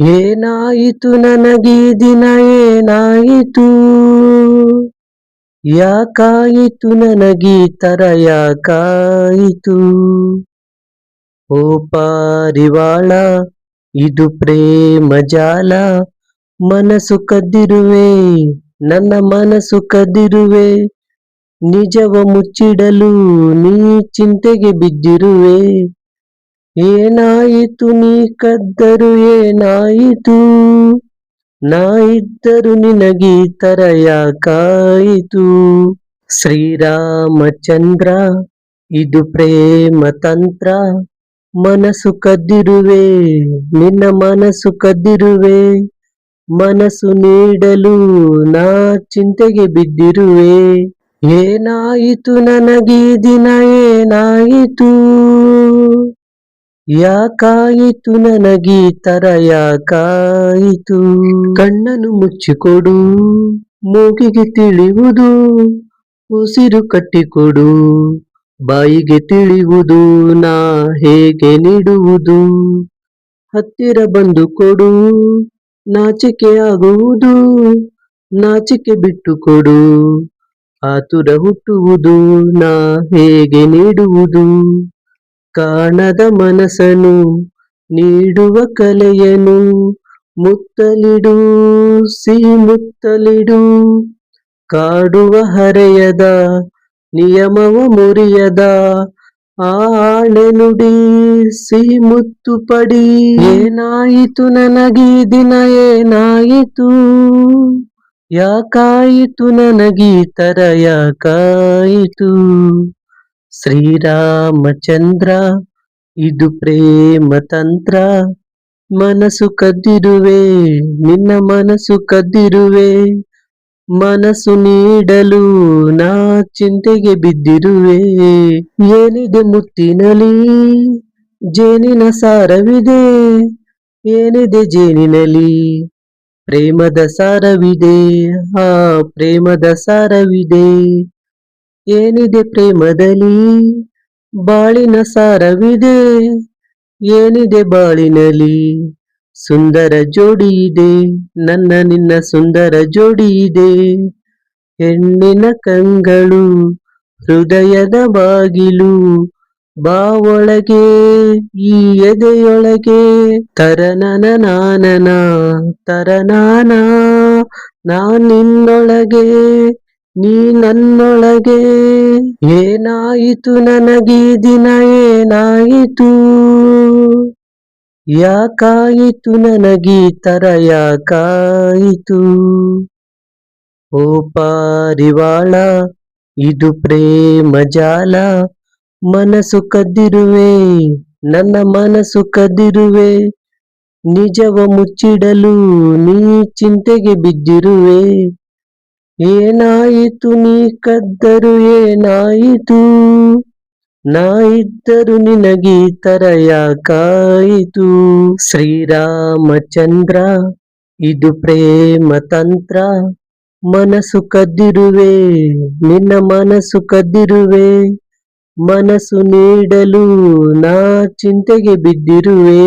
ಏನಾಯಿತು ನನಗೀ ದಿನ ಏನಾಯಿತು? ಯಾಕಾಯಿತು ನನಗೀ ತರ ಯಾಕಾಯಿತು? ಓ ಪಾರಿವಾಳ ಇದು ಪ್ರೇಮ ಜಾಲ, ಮನಸ್ಸು ಕದ್ದಿರುವೆ ನನ್ನ ಮನಸ್ಸು ಕದ್ದಿರುವೆ, ನಿಜವ ಮುಚ್ಚಿಡಲು ನೀ ಚಿಂತೆಗೆ ಬಿದ್ದಿರುವೆ. ಏನಾಯಿತು ನೀ ಕದ್ದರು ಏನಾಯಿತು? ನಾ ಇದ್ದರು ನಿನಗೀ ತರ ಯಾಕಾಯಿತು? ಶ್ರೀರಾಮಚಂದ್ರ ಇದು ಪ್ರೇಮ ತಂತ್ರ, ಮನಸ್ಸು ಕದ್ದಿರುವೆ ನಿನ್ನ ಮನಸ್ಸು ಕದ್ದಿರುವೆ, ಮನಸ್ಸು ನೀಡಲು ನಾ ಚಿಂತೆಗೆ ಬಿದ್ದಿರುವೆ. ಏನಾಯಿತು ನನಗೀ ದಿನ ಏನಾಯಿತು? ಯಾಕಾಯಿತು ನನಗೀ ತರ ಯಾಕಾಯಿತು? ಕಣ್ಣನ್ನು ಮುಚ್ಚಿಕೊಡು ಮೂಗಿಗೆ ತಿಳಿಯುವುದು, ಉಸಿರು ಕಟ್ಟಿಕೊಡು ಬಾಯಿಗೆ ತಿಳಿಯುವುದು, ನಾ ಹೇಗೆ ನೀಡುವುದು? ಹತ್ತಿರ ಬಂದು ಕೊಡು ನಾಚಿಕೆ ಆಗುವುದು, ನಾಚಿಕೆ ಬಿಟ್ಟು ಕೊಡು ಆತುರ ಹುಟ್ಟುವುದು, ನಾ ಹೇಗೆ ನೀಡುವುದು? ಕಾಣದ ಮನಸ್ಸನ್ನು ನೀಡುವ ಕಲೆಯನು ಮುತ್ತಲಿಡು ಸಿಹಿ ಮುತ್ತಲಿಡು, ಕಾಡುವ ಹರೆಯದ ನಿಯಮವ ಮುರಿಯದ ಆಣೆ ನುಡಿ ಸಿಹಿ ಮುತ್ತು ಪಡಿ. ಏನಾಯಿತು ನನಗೀ ದಿನ ಏನಾಯಿತು? ಯಾಕಾಯಿತು ನನಗೀ ತರ ಯಾಕಾಯಿತು? ಶ್ರೀರಾಮಚಂದ್ರ ಇದು ಪ್ರೇಮ ತಂತ್ರ, ಮನಸ್ಸು ಕದ್ದಿರುವೆ ನಿನ್ನ ಮನಸ್ಸು ಕದ್ದಿರುವೆ, ಮನಸ್ಸು ನೀಡಲು ನಾ ಚಿಂತೆಗೆ ಬಿದ್ದಿರುವೆ. ಏನಿದೆ ಮುತ್ತಿನಲಿ ಜೇನಿನ ಸಾರವಿದೆ, ಏನಿದೆ ಜೇನಿನಲಿ ಪ್ರೇಮದ ಸಾರವಿದೆ, ಆ ಪ್ರೇಮದ ಸಾರವಿದೆ. ಏನಿದೆ ಪ್ರೇಮದಲ್ಲಿ ಬಾಳಿನ ಸಾರವಿದೆ, ಏನಿದೆ ಬಾಳಿನಲ್ಲಿ ಸುಂದರ ಜೋಡಿ ಇದೆ, ನನ್ನ ನಿನ್ನ ಸುಂದರ ಜೋಡಿ ಇದೆ. ಹೆಣ್ಣಿನ ಕಂಗಳು ಹೃದಯದ ಬಾಗಿಲು, ಬಾ ಒಳಗೆ ಈ ಎದೆಯೊಳಗೆ, ತರನನ ನಾನನ ತರನಾನ, ನಾ ನಿನ್ನೊಳಗೆ ನೀ ನನ್ನೊಳಗೆ. ಏನಾಯಿತು ನನಗೀ ದಿನ ಏನಾಯಿತು? ಯಾಕಾಯಿತು ನನಗೀ ತರ ಯಾಕಾಯಿತು? ಓ ಪಾರಿವಾಳ ಇದು ಪ್ರೇಮ ಜಾಲ, ಮನಸ್ಸು ಕದ್ದಿರುವೆ ನನ್ನ ಮನಸ್ಸು ಕದ್ದಿರುವೆ, ನಿಜವ ಮುಚ್ಚಿಡಲು ನೀ ಚಿಂತೆಗೆ ಬಿದ್ದಿರುವೆ. ಏನಾಯಿತು ನೀ ಕದ್ದರು ಏನಾಯಿತು? ನಾ ಇದ್ದರು ನಿನಗೀ ತರ ಯಾಕಾಯಿತು? ಶ್ರೀರಾಮಚಂದ್ರ ಇದು ಪ್ರೇಮ ತಂತ್ರ, ಮನಸ್ಸು ಕದ್ದಿರುವೆ ನಿನ್ನ ಮನಸ್ಸು ಕದ್ದಿರುವೆ, ಮನಸ್ಸು ನೀಡಲು ನಾ ಚಿಂತೆಗೆ ಬಿದ್ದಿರುವೆ.